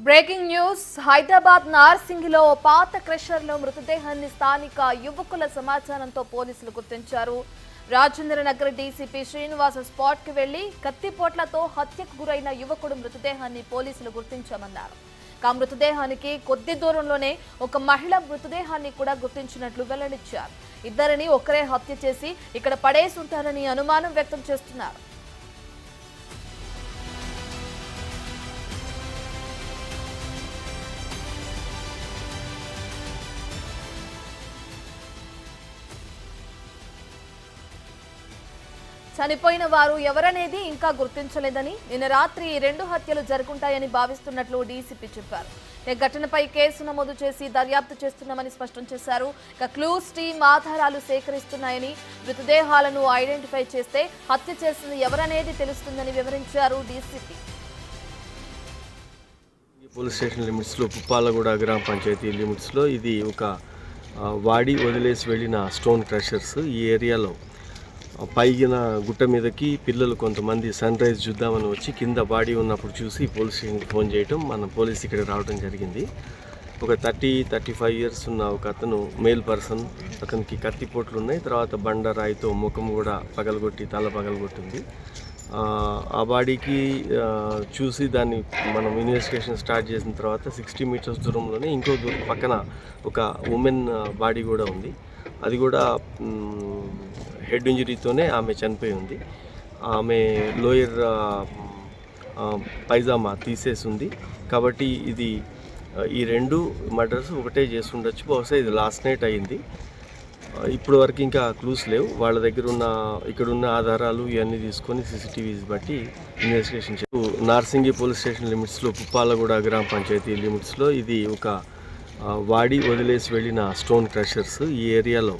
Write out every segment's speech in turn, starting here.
Breaking news Hyderabad నార్సింగిలో పాత క్రషర్లో మృతదేహాన్ని స్థానిక యువకుల సమాచారంతో పోలీసులు గుర్తించారు. రాజేంద్ర నగర్ డీసీపీ శ్రీనివాస స్పాట్ కి వెళ్లి కత్తిపోట్లతో హత్యకు గురైన యువకుడు మృతదేహాన్ని పోలీసులు గుర్తించామన్నారు. మృతదేహానికి కొద్ది దూరంలోనే ఒక మహిళ మృతదేహాన్ని కూడా గుర్తించినట్లు వెల్లడించారు. ఇద్దరిని ఒకరే హత్య చేసి ఇక్కడ పడేసి ఉంటారని అనుమానం వ్యక్తం చేస్తున్నారు. చనిపోయిన వారు ఎవరనేది ఇంకా గుర్తించలేదని, నిన్న రాత్రి 2 హత్యలు జరుగుంటాయని భావిస్తున్నట్లు డీసీపీ చెప్పారు. ఘటనపై కేసు నమోదు చేసి దర్యాప్తు చేస్తున్నామని స్పష్టం చేశారు. క్లూస్ టీం ఆధారాలు సేకరిస్తున్నాయని, మృతదేహాలను ఐడెంటిఫై చేస్తే హత్య చేసింది ఎవరనేది తెలుస్తుందని వివరించారు డీసీపీ. పోలీస్ స్టేషన్ లిమిట్స్లో పుప్పాలగూడ గ్రామ పంచాయతీ లిమిట్స్లో ఇది ఒక వాడి వదిలేసి వెళ్ళిన స్టోన్ క్రషర్స్. ఈ ఏరియాలో పైగిన గుట్ట మీదకి పిల్లలు కొంతమంది సన్ రైజ్ చూద్దామని వచ్చి కింద బాడీ ఉన్నప్పుడు చూసి పోలీస్ స్టేషన్కి ఫోన్ చేయటం, మన పోలీస్ ఇక్కడికి రావడం జరిగింది. ఒక 30-35 ఇయర్స్ ఉన్న ఒక అతను మేల్ పర్సన్, అతనికి కత్తిపోట్లు ఉన్నాయి. తర్వాత బండరాయితో ముఖం కూడా పగలగొట్టి తల పగలగొట్టింది. ఆ బాడీకి చూసి దాన్ని మనం ఇన్వెస్టిగేషన్ స్టార్ట్ చేసిన తర్వాత 60 మీటర్స్ దూరంలోనే ఇంకో పక్కన ఒక ఉమెన్ బాడీ కూడా ఉంది. అది కూడా హెడ్ ఇంజరీతోనే ఆమె చనిపోయి ఉంది. ఆమె లోయర్ పైజామా తీసేసి ఉంది. కాబట్టి ఇది ఈ 2 మర్డర్స్ ఒకటే చేస్తుండొచ్చు. బహుశా ఇది లాస్ట్ నైట్ అయింది. ఇప్పుడు వరకు ఇంకా క్లూస్ లేవు. వాళ్ళ దగ్గర ఉన్న ఇక్కడున్న ఆధారాలు ఇవన్నీ తీసుకొని సీసీటీవీస్ బట్టి ఇన్వెస్టిగేషన్ నార్సింగి పోలీస్ స్టేషన్ లిమిట్స్లో పుప్పాలగూడ గ్రామ పంచాయతీ లిమిట్స్లో ఇది ఒక వాడి వదిలేసి వెళ్ళిన స్టోన్ క్రషర్స్. ఈ ఏరియాలో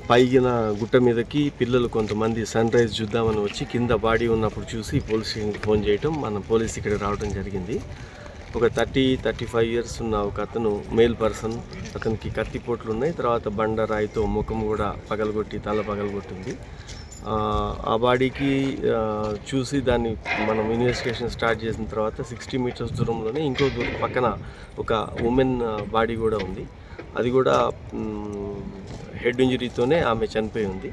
పైగిన గుట్ట మీదకి పిల్లలు కొంతమంది సన్ రైజ్ చూద్దామని వచ్చి కింద బాడీ ఉన్నప్పుడు చూసి పోలీస్ స్టేషన్కి ఫోన్ చేయటం, మన పోలీస్ ఇక్కడికి రావడం జరిగింది. ఒక 30-35 ఇయర్స్ ఉన్న ఒక అతను మేల్ పర్సన్, అతనికి కత్తిపోట్లు ఉన్నాయి. తర్వాత బండరాయితో ముఖం కూడా పగలగొట్టి తల పగలగొట్టింది. ఆ బాడీకి చూసి దాన్ని మనం ఇన్వెస్టిగేషన్ స్టార్ట్ చేసిన తర్వాత 60 మీటర్స్ దూరంలోనే ఇంకో పక్కన ఒక ఉమెన్ బాడీ కూడా ఉంది. అది కూడా హెడ్ ఇంజరీతోనే ఆమె చనిపోయి ఉంది.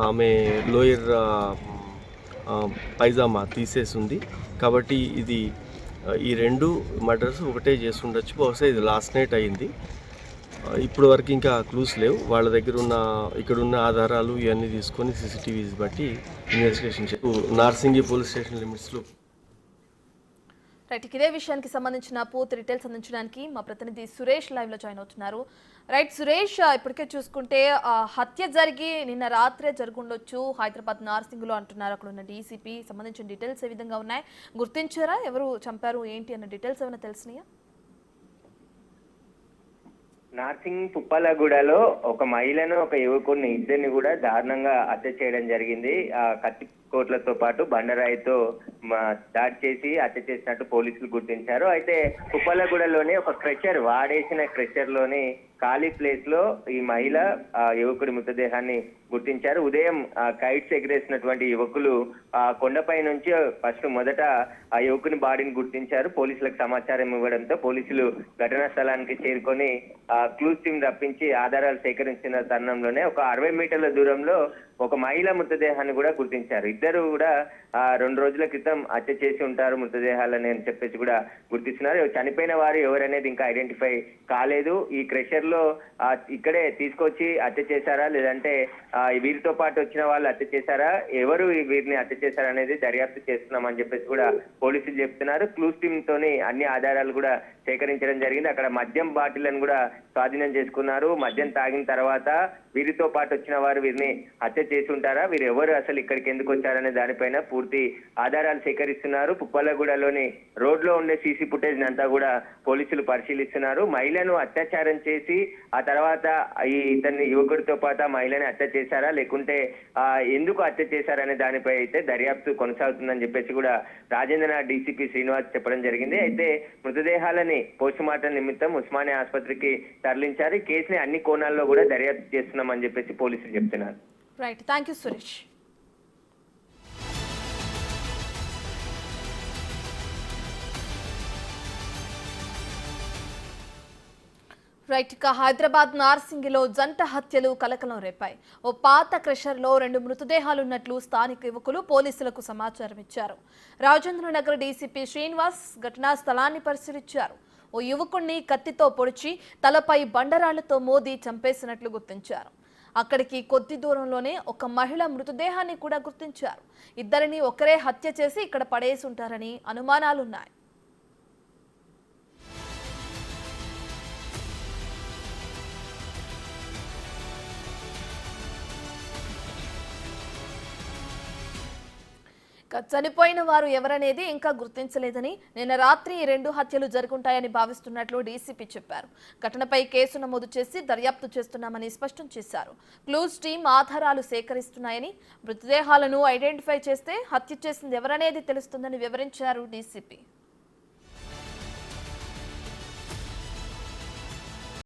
ఆమె లోయర్ పైజామా తీసేసి ఉంది. కాబట్టి ఇది ఈ 2 మర్డర్స్ ఒకటే చేస్తుండొచ్చు. బహుశా ఇది లాస్ట్ నైట్ అయింది. ఇప్పుడు వరకు ఇంకా క్లూస్ లేవు. వాళ్ళ దగ్గర ఉన్న ఇక్కడున్న ఆధారాలు ఇవన్నీ తీసుకొని సీసీటీవీస్ బట్టి ఇన్వెస్టిగేషన్ నార్సింగి పోలీస్ స్టేషన్ లిమిట్స్లో. రైట్, ఇదే విషయానికి సంబంధించిన పూర్తి డీటెయిల్స్ అందించడానికి మా ప్రతినిధి సురేష్ లైవ్ లో జాయిన్ అవుతున్నారు. రైట్ సురేష్, ఇప్పటికే చూసుకుంటే హత్య జరిగి నిన్న రాత్రే జరుగుండొచ్చు హైదరాబాద్ నార్సింగ్లో అంటున్నారు అక్కడ ఉన్న డీసీపీ. సంబంధించిన డీటెయిల్స్ ఏ విధంగా ఉన్నాయి? గుర్తించారా? ఎవరు చంపారు ఏంటి అన్న డీటెయిల్స్ ఏమైనా తెలిసినాయా? నార్సింగ్ పుప్పాలగూడలో ఒక మహిళను ఒక యువకుడిని ఇద్దరిని కూడా దారుణంగా హత్య చేయడం జరిగింది. కత్తికోట్లతో పాటు బండరాయితో దాడి చేసి హత్య చేసినట్టు పోలీసులు గుర్తించారు. అయితే పుప్పాలగూడలోని ఒక క్రషర్, వాడేసిన క్రషర్ లోని ఖాళీ ప్లేస్ లో ఈ మహిళ యువకుడి మృతదేహాన్ని గుర్తించారు. ఉదయం కైట్స్ ఎగిరేసినటువంటి యువకులు కొండపై నుంచి ఫస్ట్ మొదట ఆ యువకుని బాడీని గుర్తించారు. పోలీసులకు సమాచారం ఇవ్వడంతో పోలీసులు ఘటనా స్థలానికి చేరుకొని క్లూస్ టీం రప్పించి ఆధారాలు సేకరించిన తరుణంలోనే ఒక 60 మీటర్ల దూరంలో ఒక మహిళ మృతదేహాన్ని కూడా గుర్తించారు. ఇద్దరు కూడా 2 రోజుల క్రితం హత్య చేసి ఉంటారు మృతదేహాలని అని చెప్పేసి కూడా గుర్తిస్తున్నారు. చనిపోయిన వారు ఎవరనేది ఇంకా ఐడెంటిఫై కాలేదు. ఈ క్రెషర్ లో ఇక్కడే తీసుకొచ్చి హత్య చేశారా, లేదంటే వీరితో పాటు వచ్చిన వాళ్ళు హత్య చేశారా, ఎవరు వీరిని హత్య చేశారా అనేది దర్యాప్తు చేస్తున్నామని చెప్పేసి కూడా పోలీసులు చెప్తున్నారు. క్లూస్ టీమ్ తోని అన్ని ఆధారాలు కూడా సేకరించడం జరిగింది. అక్కడ మద్యం బాటిళ్లను కూడా స్వాధీనం చేసుకున్నారు. మద్యం తాగిన తర్వాత వీరితో పాటు వచ్చిన వారు వీరిని హత్య చేసి ఉంటారా, వీరు ఎవరు అసలు ఇక్కడికి ఎందుకు వచ్చారనే దానిపైన పూర్తి ఆధారాలు సేకరిస్తున్నారు. పుప్పాలగూడలోని రోడ్ లో ఉండే సీసీ ఫుటేజ్ అంతా కూడా పోలీసులు పరిశీలిస్తున్నారు. మహిళను అత్యాచారం చేసి ఆ తర్వాత ఇతన్ని యువకుడితో పాటు మహిళని హత్య చేశారా, లేకుంటే ఎందుకు హత్య చేశారనే దానిపై అయితే దర్యాప్తు కొనసాగుతుందని చెప్పేసి కూడా రాజేంద్ర డీసీపీ శ్రీనివాస్ చెప్పడం జరిగింది. అయితే మృతదేహాలని పోస్ట్ మార్టం నిమిత్తం ఉస్మానియా ఆసుపత్రికి తరలించారు. ఈ కేసుని అన్ని కోణాల్లో కూడా దర్యాప్తు చేస్తున్నామని చెప్పేసి పోలీసులు చెప్తున్నారు. Right, thank you Suresh. Right ఇక హైదరాబాద్ నార్సింగిలో జంట హత్యలు కలకలం రేపాయి. ఓ పాత క్రషర్లో 2 మృతదేహాలున్నట్లు స్థానిక యువకులు పోలీసులకు సమాచారం ఇచ్చారు. రాజేంద్రనగర్ డీసీపీ శ్రీనివాస్ ఘటనా స్థలాన్ని పరిశీలించారు. ఓ యువకుణ్ణి కత్తితో పొడిచి తలపై బండరాళ్లతో మోదీ చంపేసినట్లు గుర్తించారు. అక్కడికి కొద్ది దూరంలోనే ఒక మహిళ మృతదేహాన్ని కూడా గుర్తించారు. ఇద్దరిని ఒకరే హత్య చేసి ఇక్కడ పడేసి ఉంటారని అనుమానాలున్నాయి. చనిపోయిన వారు ఎవరనేది ఇంకా గుర్తించలేదని, నిన్న రాత్రి ఈ 2 హత్యలు జరుగుంటాయని భావిస్తున్నట్లు డీసీపీ చెప్పారు. ఘటనపై కేసు నమోదు చేసి దర్యాప్తు చేస్తున్నామని స్పష్టం చేశారు. క్లూస్ టీం ఆధారాలు సేకరిస్తున్నాయని, మృతదేహాలను ఐడెంటిఫై చేస్తే హత్య చేసింది ఎవరనేది తెలుస్తుందని వివరించారు డీసీపీ.